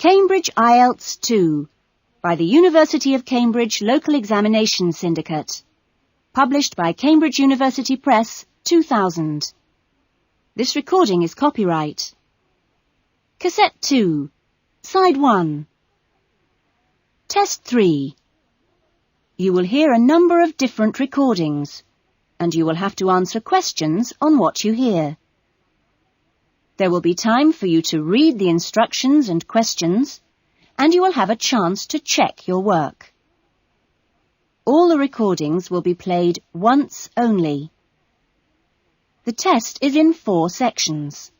Cambridge Ielts 2 by the University of Cambridge Local Examination Syndicate. Published by Cambridge University Press, 2000. This recording is copyright. Cassette 2, Side 1. Test 3. You will hear a number of different recordings, and you will have to answer questions on what you hear. There will be time for you to read the instructions and questions, and you will have a chance to check your work. All the recordings will be played once only. The test is in 4 sections.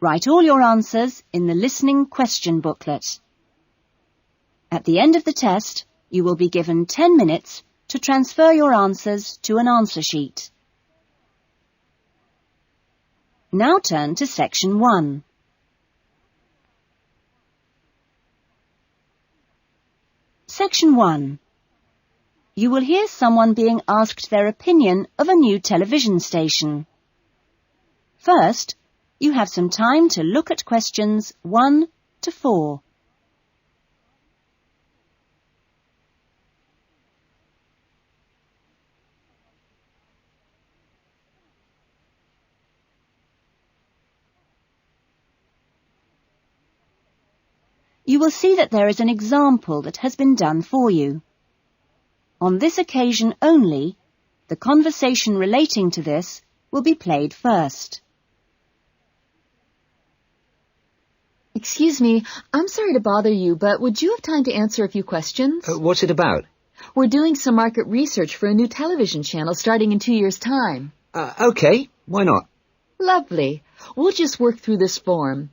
Write all your answers in the listening question booklet. At the end of the test, you will be given 10 minutes to transfer your answers to an answer sheet. Now turn to Section 1. Section 1. You will hear someone being asked their opinion of a new television station. First, you have some time to look at questions 1 to 4. You will see that there is an example that has been done for you. On this occasion only, the conversation relating to this will be played first. Excuse me, I'm sorry to bother you, but would you have time to answer a few questions? What's it about? We're doing some market research for a new television channel starting in 2 years' time. Okay, why not? Lovely. We'll just work through this form.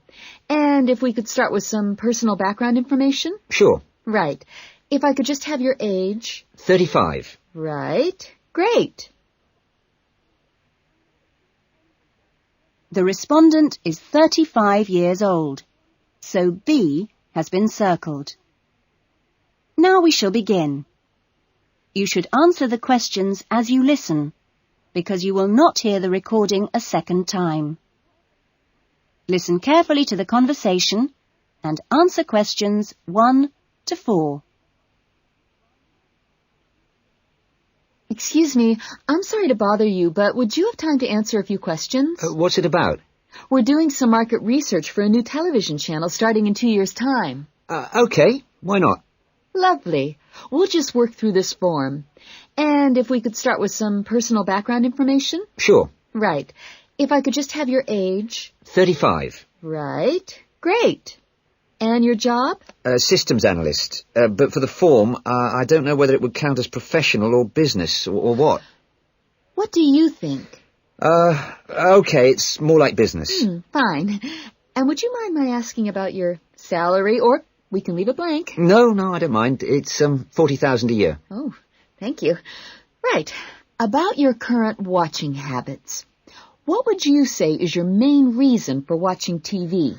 And if we could start with some personal background information? Sure. Right. If I could just have your age? 35. Right. Great. The respondent is 35 years old, so B has been circled. Now we shall begin. You should answer the questions as you listen, because you will not hear the recording a second time. Listen carefully to the conversation and answer questions 1 to 4. Excuse me, I'm sorry to bother you, but would you have time to answer a few questions? What's it about? We're doing some market research for a new television channel starting in 2 years' time. Okay, why not? Lovely. We'll just work through this form. And if we could start with some personal background information? Sure. Right. If I could just have your age? 35. Right. Great. And your job? Systems analyst. But for the form, I don't know whether it would count as professional or business or what. What do you think? Okay, it's more like business. Fine. And would you mind my asking about your salary, or we can leave it blank? No, I don't mind. It's 40,000 a year. Oh, thank you. Right. About your current watching habits. What would you say is your main reason for watching TV?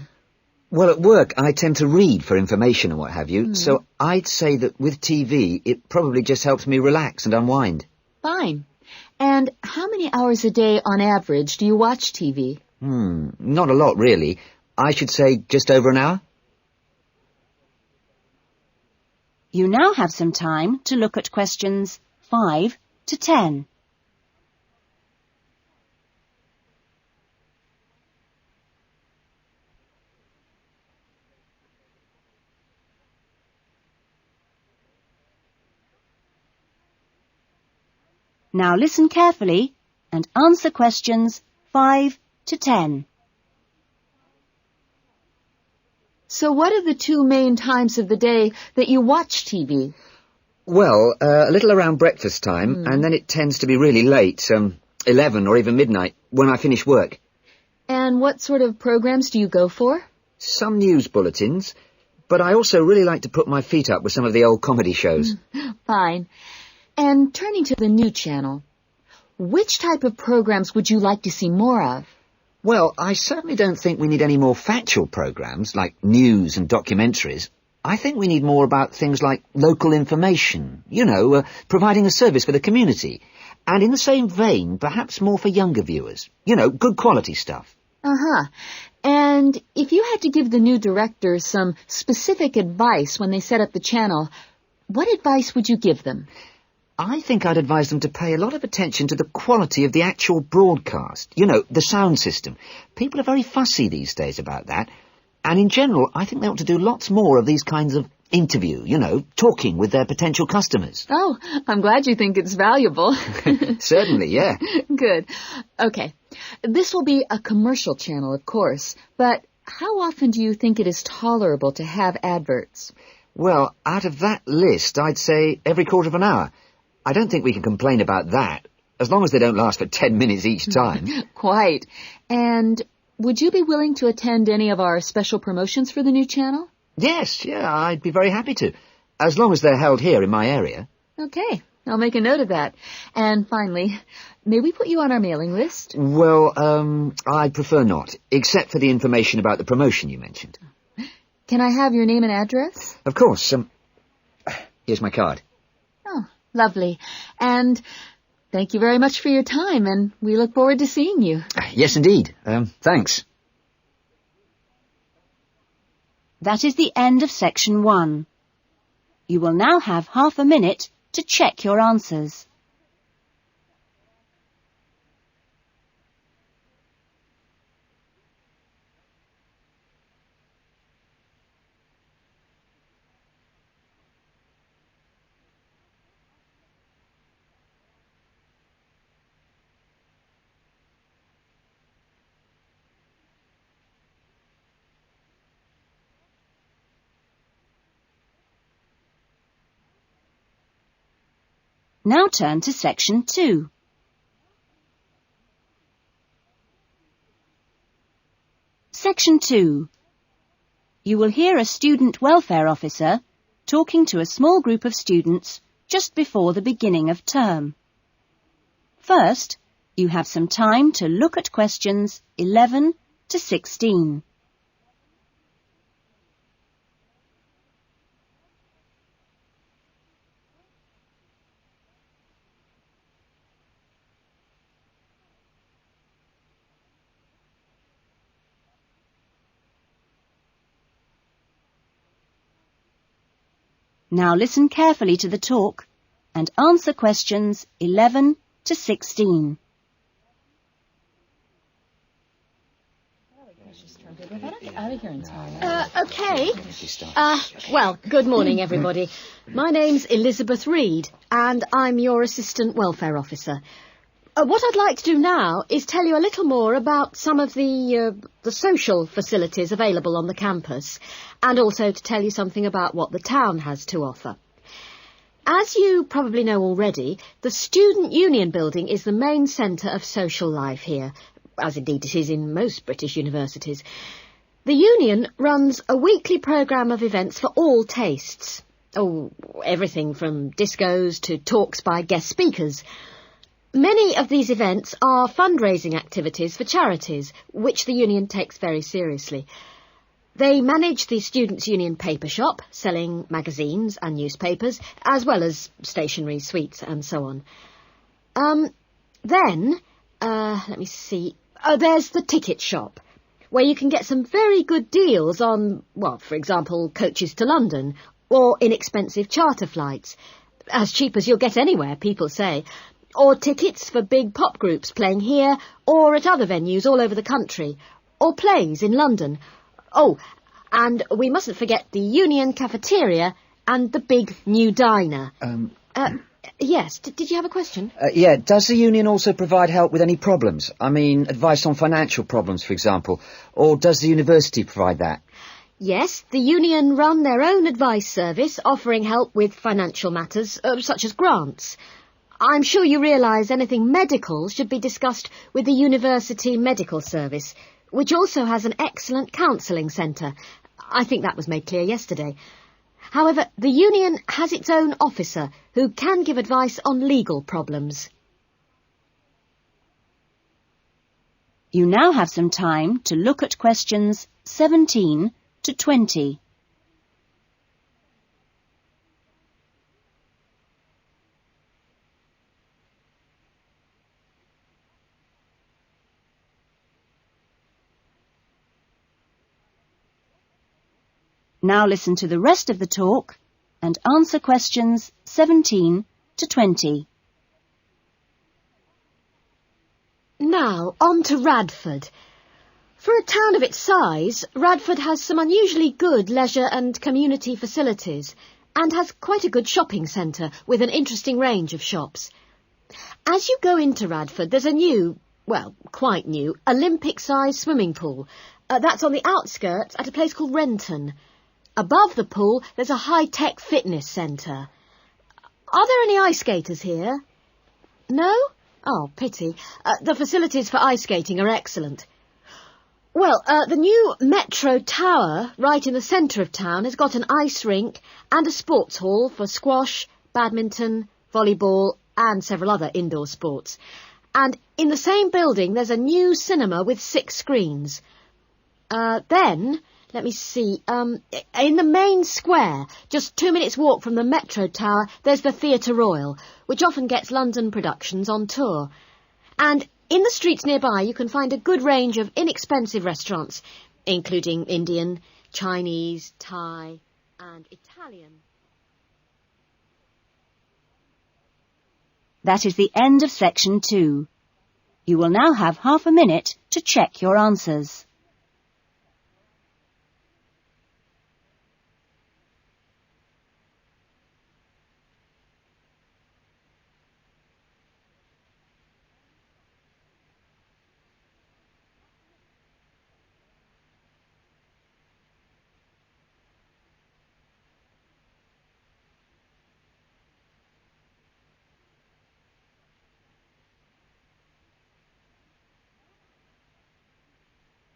Well, at work, I tend to read for information and what have you, so I'd say that with TV, it probably just helps me relax and unwind. Fine. And how many hours a day, on average, do you watch TV? Not a lot, really. I should say just over an hour. You now have some time to look at questions 5 to 10. Now listen carefully and answer questions 5 to 10. So what are the 2 main times of the day that you watch TV? Well, a little around breakfast time, and then it tends to be really late, 11 or even midnight, when I finish work. And what sort of programs do you go for? Some news bulletins, but I also really like to put my feet up with some of the old comedy shows. Fine. And turning to the new channel, which type of programs would you like to see more of? Well, I certainly don't think we need any more factual programs, like news and documentaries. I think we need more about things like local information, providing a service for the community. And in the same vein, perhaps more for younger viewers. Good quality stuff. Uh-huh. And if you had to give the new director some specific advice when they set up the channel, what advice would you give them? I think I'd advise them to pay a lot of attention to the quality of the actual broadcast. You know, the sound system. People are very fussy these days about that. And in general, I think they ought to do lots more of these kinds of interview, you know, talking with their potential customers. Oh, I'm glad you think it's valuable. Certainly, yeah. Good. Okay. This will be a commercial channel, of course, but how often do you think it is tolerable to have adverts? Well, out of that list, I'd say every quarter of an hour. I don't think we can complain about that, as long as they don't last for 10 minutes each time. Quite. And would you be willing to attend any of our special promotions for the new channel? Yes, yeah, I'd be very happy to, as long as they're held here in my area. Okay, I'll make a note of that. And finally, may we put you on our mailing list? Well, I'd prefer not, except for the information about the promotion you mentioned. Can I have your name and address? Of course. Here's my card. Oh, lovely. And thank you very much for your time, and we look forward to seeing you. Yes, indeed. Thanks. That is the end of section 1. You will now have half a minute to check your answers. Now turn to section 2. Section 2. You will hear a student welfare officer talking to a small group of students just before the beginning of term. First, you have some time to look at questions 11 to 16. Now listen carefully to the talk and answer questions 11 to 16. Okay. Well, good morning, everybody. My name's Elizabeth Reed, and I'm your Assistant Welfare Officer. What I'd like to do now is tell you a little more about some of the social facilities available on the campus, and also to tell you something about what the town has to offer. As you probably know already, the Student Union building is the main centre of social life here, as indeed it is in most British universities. The Union runs a weekly programme of events for all tastes. Oh, everything from discos to talks by guest speakers. Many of these events are fundraising activities for charities, which the Union takes very seriously. They manage the Students' Union paper shop, selling magazines and newspapers, as well as stationery, sweets and so on. Let me see. There's the ticket shop, where you can get some very good deals on, well, for example, coaches to London, or inexpensive charter flights. As cheap as you'll get anywhere, people say. Or tickets for big pop groups playing here or at other venues all over the country, or plays in London. Oh, and we mustn't forget the Union cafeteria and the big new diner. Yes, did you have a question? Yeah, does the Union also provide help with any problems? I mean, advice on financial problems, for example, or does the university provide that? Yes, the Union run their own advice service, offering help with financial matters, such as grants. I'm sure you realise anything medical should be discussed with the University Medical Service, which also has an excellent counselling centre. I think that was made clear yesterday. However, the Union has its own officer who can give advice on legal problems. You now have some time to look at questions 17 to 20. Now listen to the rest of the talk and answer questions 17 to 20. Now, on to Radford. For a town of its size, Radford has some unusually good leisure and community facilities and has quite a good shopping centre with an interesting range of shops. As you go into Radford, there's a new, well, quite new, Olympic-sized swimming pool. That's on the outskirts at a place called Renton. Above the pool, there's a high-tech fitness centre. Are there any ice skaters here? No? Oh, pity. The facilities for ice skating are excellent. Well, the new Metro Tower, right in the centre of town, has got an ice rink and a sports hall for squash, badminton, volleyball and several other indoor sports. And in the same building, there's a new cinema with 6 screens. Then, let me see, in the main square, just 2 minutes' walk from the Metro Tower, there's the Theatre Royal, which often gets London productions on tour. And in the streets nearby, you can find a good range of inexpensive restaurants, including Indian, Chinese, Thai and Italian. That is the end of section 2. You will now have half a minute to check your answers.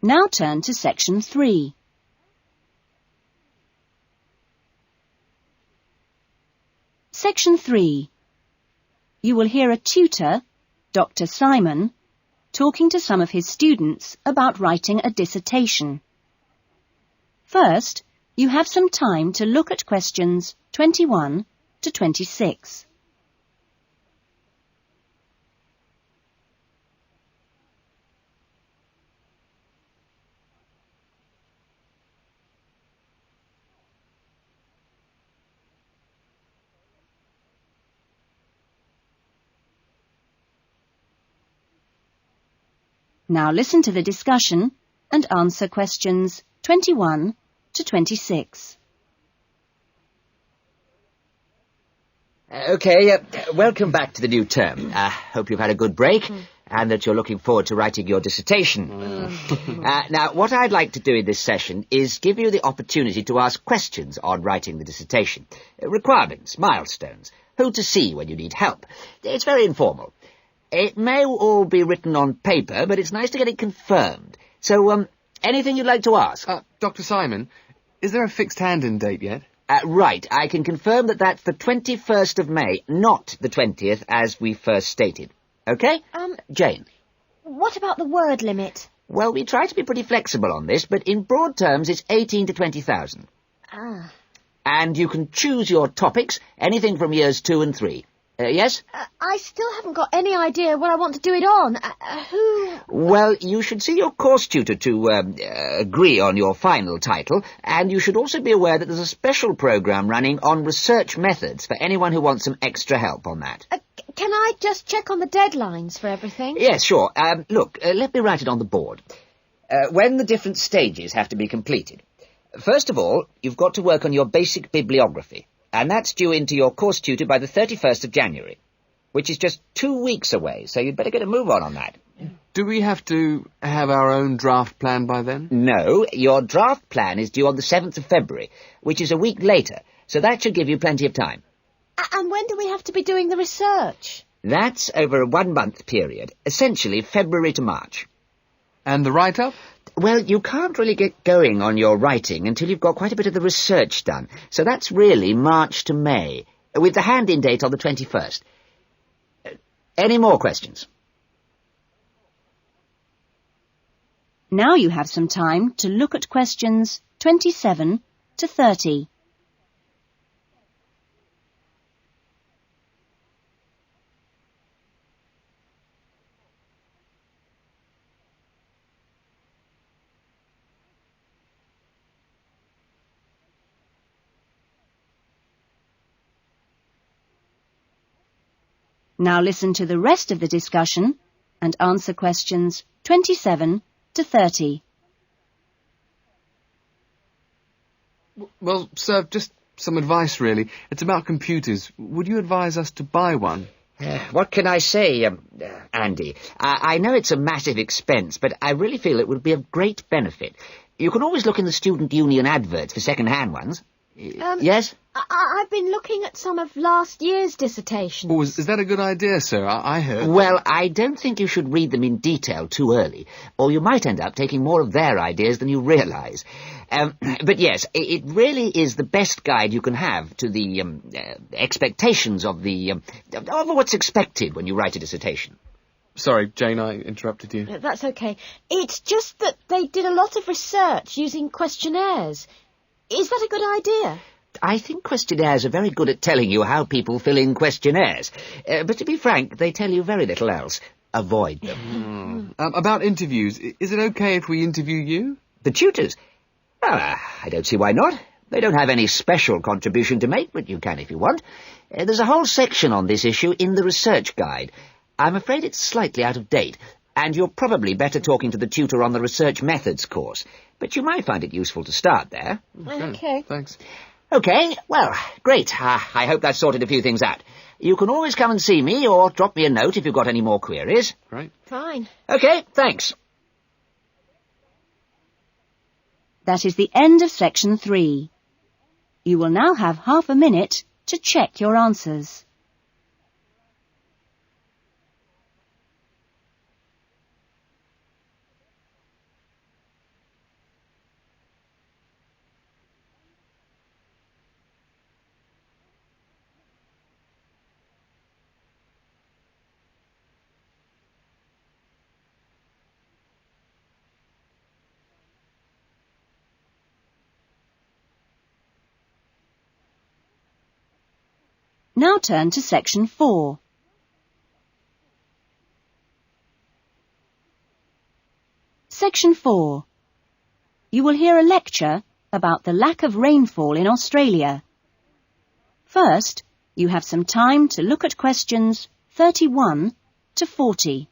Now turn to section 3. Section 3. You will hear a tutor, Dr. Simon, talking to some of his students about writing a dissertation. First, you have some time to look at questions 21 to 26. Now listen to the discussion and answer questions 21 to 26. OK, welcome back to the new term. Hope you've had a good break and that you're looking forward to writing your dissertation. Now, what I'd like to do in this session is give you the opportunity to ask questions on writing the dissertation. Requirements, milestones, who to see when you need help. It's very informal. It may all be written on paper, but it's nice to get it confirmed. So, anything you'd like to ask? Dr. Simon, is there a fixed hand-in date yet? Right, I can confirm that that's the 21st of May, not the 20th, as we first stated. OK? Jane? What about the word limit? Well, we try to be pretty flexible on this, but in broad terms, it's 18 to 20,000. Ah. And you can choose your topics, anything from years 2 and 3. Yes? I still haven't got any idea what I want to do it on. Who... Well, you should see your course tutor to agree on your final title, and you should also be aware that there's a special programme running on research methods for anyone who wants some extra help on that. Can I just check on the deadlines for everything? Yes, sure. Look, let me write it on the board. When the different stages have to be completed. First of all, you've got to work on your basic bibliography. And that's due into your course tutor by the 31st of January, which is just 2 weeks away, so you'd better get a move on that. Do we have to have our own draft plan by then? No, your draft plan is due on the 7th of February, which is a week later, so that should give you plenty of time. And when do we have to be doing the research? That's over a 1-month period, essentially February to March. And the write-up? Well, you can't really get going on your writing until you've got quite a bit of the research done. So that's really March to May, with the hand-in date on the 21st. Any more questions? Now you have some time to look at questions 27 to 30. Now listen to the rest of the discussion and answer questions 27 to 30. Well, sir, just some advice, really. It's about computers. Would you advise us to buy one? What can I say, Andy? I know it's a massive expense, but I really feel it would be of great benefit. You can always look in the student union adverts for second-hand ones. Yes? I've been looking at some of last year's dissertations. Oh, is that a good idea, sir? I heard... Well, I don't think you should read them in detail too early, or you might end up taking more of their ideas than you realise. But yes, it really is the best guide you can have to the expectations of what's expected when you write a dissertation. Sorry, Jane, I interrupted you. That's okay. It's just that they did a lot of research using questionnaires. Is that a good idea? I think questionnaires are very good at telling you how people fill in questionnaires. But to be frank, they tell you very little else. Avoid them. About interviews, is it okay if we interview you? The tutors? I don't see why not. They don't have any special contribution to make, but you can if you want. There's a whole section on this issue in the research guide. I'm afraid it's slightly out of date, and you're probably better talking to the tutor on the research methods course. But you might find it useful to start there. Okay. Thanks. Okay, well, great. I hope that sorted a few things out. You can always come and see me or drop me a note if you've got any more queries. Right. Fine. Okay, thanks. That is the end of section 3. You will now have half a minute to check your answers. Now turn to section 4. Section 4. You will hear a lecture about the lack of rainfall in Australia. First, you have some time to look at questions 31 to 40.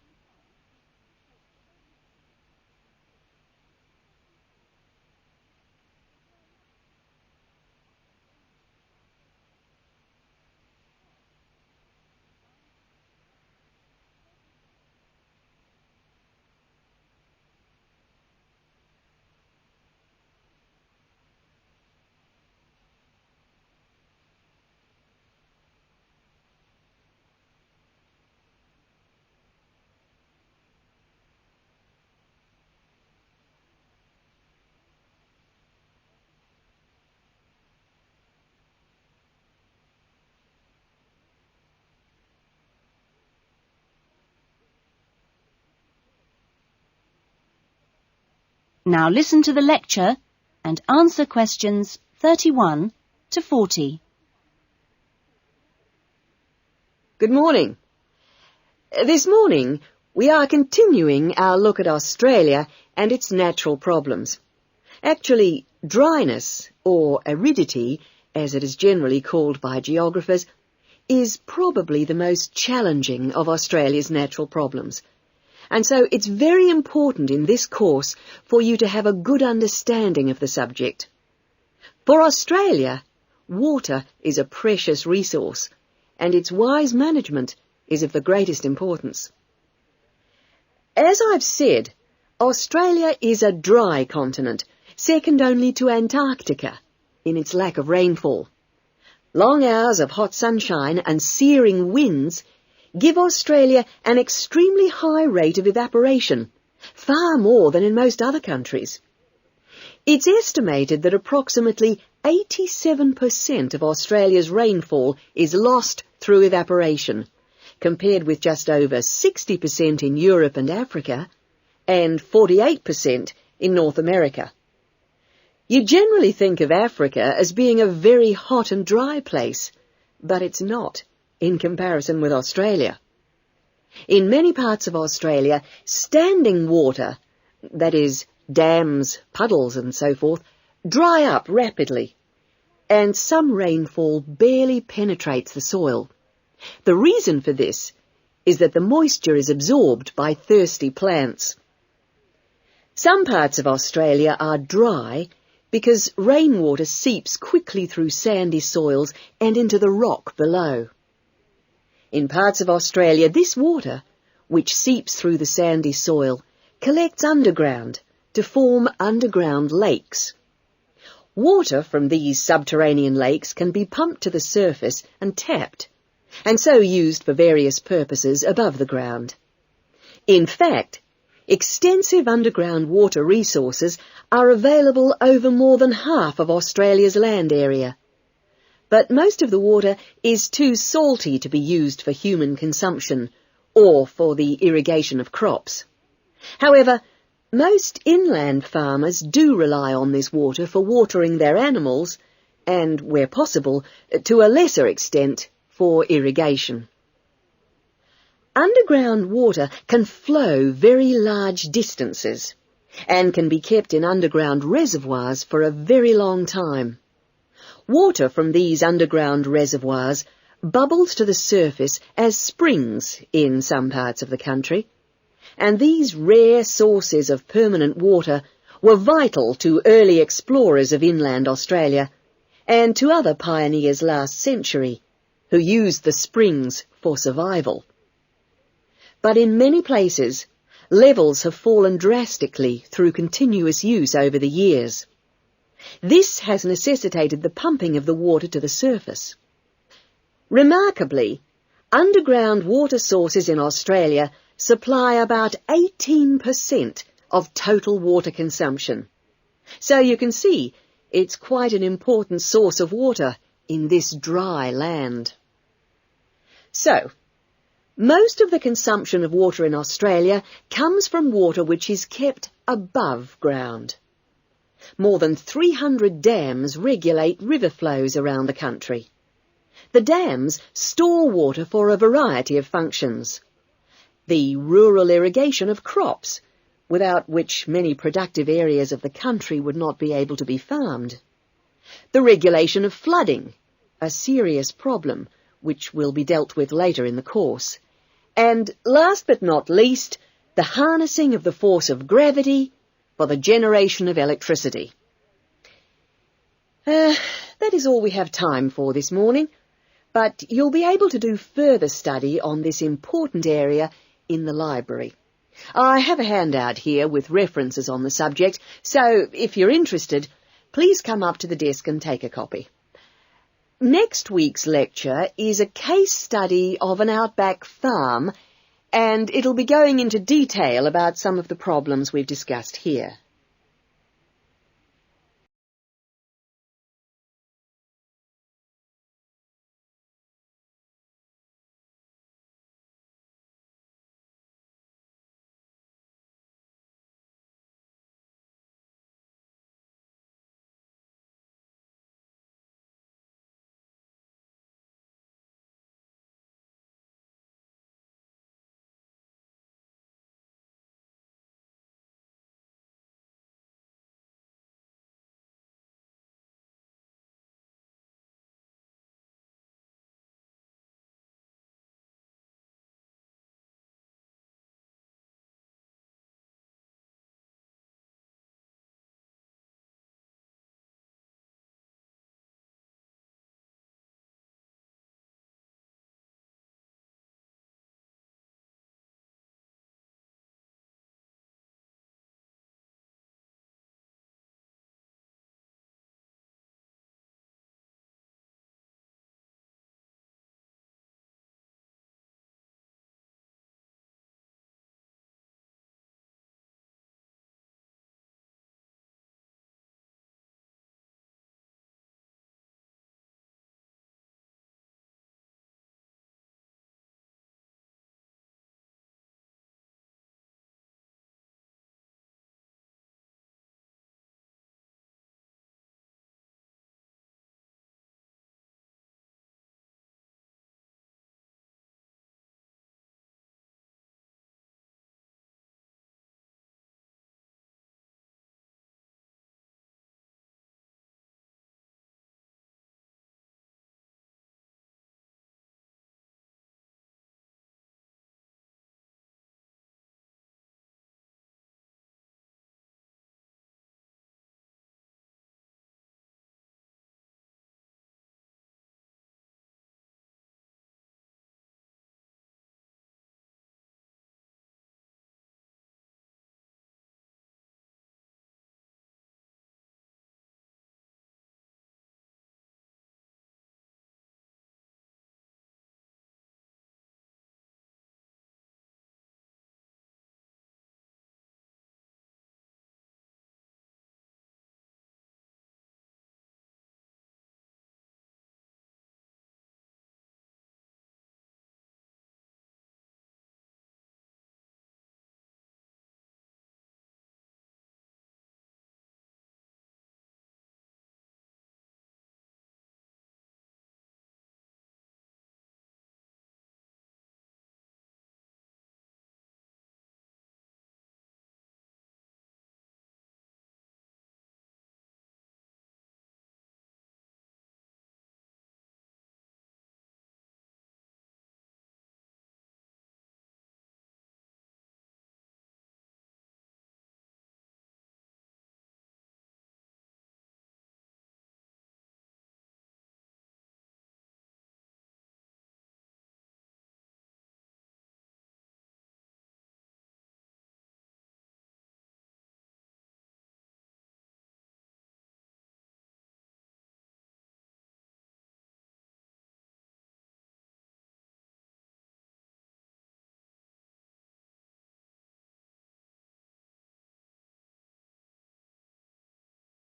Now listen to the lecture and answer questions 31 to 40. Good morning. This morning, we are continuing our look at Australia and its natural problems. Actually, dryness, or aridity, as it is generally called by geographers, is probably the most challenging of Australia's natural problems. And so it's very important in this course for you to have a good understanding of the subject. For Australia, water is a precious resource, and its wise management is of the greatest importance. As I've said, Australia is a dry continent, second only to Antarctica in its lack of rainfall. Long hours of hot sunshine and searing winds give Australia an extremely high rate of evaporation, far more than in most other countries. It's estimated that approximately 87% of Australia's rainfall is lost through evaporation, compared with just over 60% in Europe and Africa, and 48% in North America. You generally think of Africa as being a very hot and dry place, but it's not in comparison with Australia. In many parts of Australia, standing water, that is, dams, puddles and so forth, dry up rapidly, and some rainfall barely penetrates the soil. The reason for this is that the moisture is absorbed by thirsty plants. Some parts of Australia are dry because rainwater seeps quickly through sandy soils and into the rock below. In parts of Australia, this water, which seeps through the sandy soil, collects underground to form underground lakes. Water from these subterranean lakes can be pumped to the surface and tapped, and so used for various purposes above the ground. In fact, extensive underground water resources are available over more than half of Australia's land area. But most of the water is too salty to be used for human consumption or for the irrigation of crops. However, most inland farmers do rely on this water for watering their animals and, where possible, to a lesser extent, for irrigation. Underground water can flow very large distances and can be kept in underground reservoirs for a very long time. Water from these underground reservoirs bubbles to the surface as springs in some parts of the country, and these rare sources of permanent water were vital to early explorers of inland Australia and to other pioneers last century who used the springs for survival. But in many places, levels have fallen drastically through continuous use over the years. This has necessitated the pumping of the water to the surface. Remarkably, underground water sources in Australia supply about 18% of total water consumption. So you can see it's quite an important source of water in this dry land. So, most of the consumption of water in Australia comes from water which is kept above ground. More than 300 dams regulate river flows around the country. The dams store water for a variety of functions. The rural irrigation of crops, without which many productive areas of the country would not be able to be farmed. The regulation of flooding, a serious problem which will be dealt with later in the course. And last but not least, the harnessing of the force of gravity for the generation of electricity. That is all we have time for this morning, but you'll be able to do further study on this important area in the library. I have a handout here with references on the subject, so if you're interested, please come up to the desk and take a copy. Next week's lecture is a case study of an outback farm, and it'll be going into detail about some of the problems we've discussed here.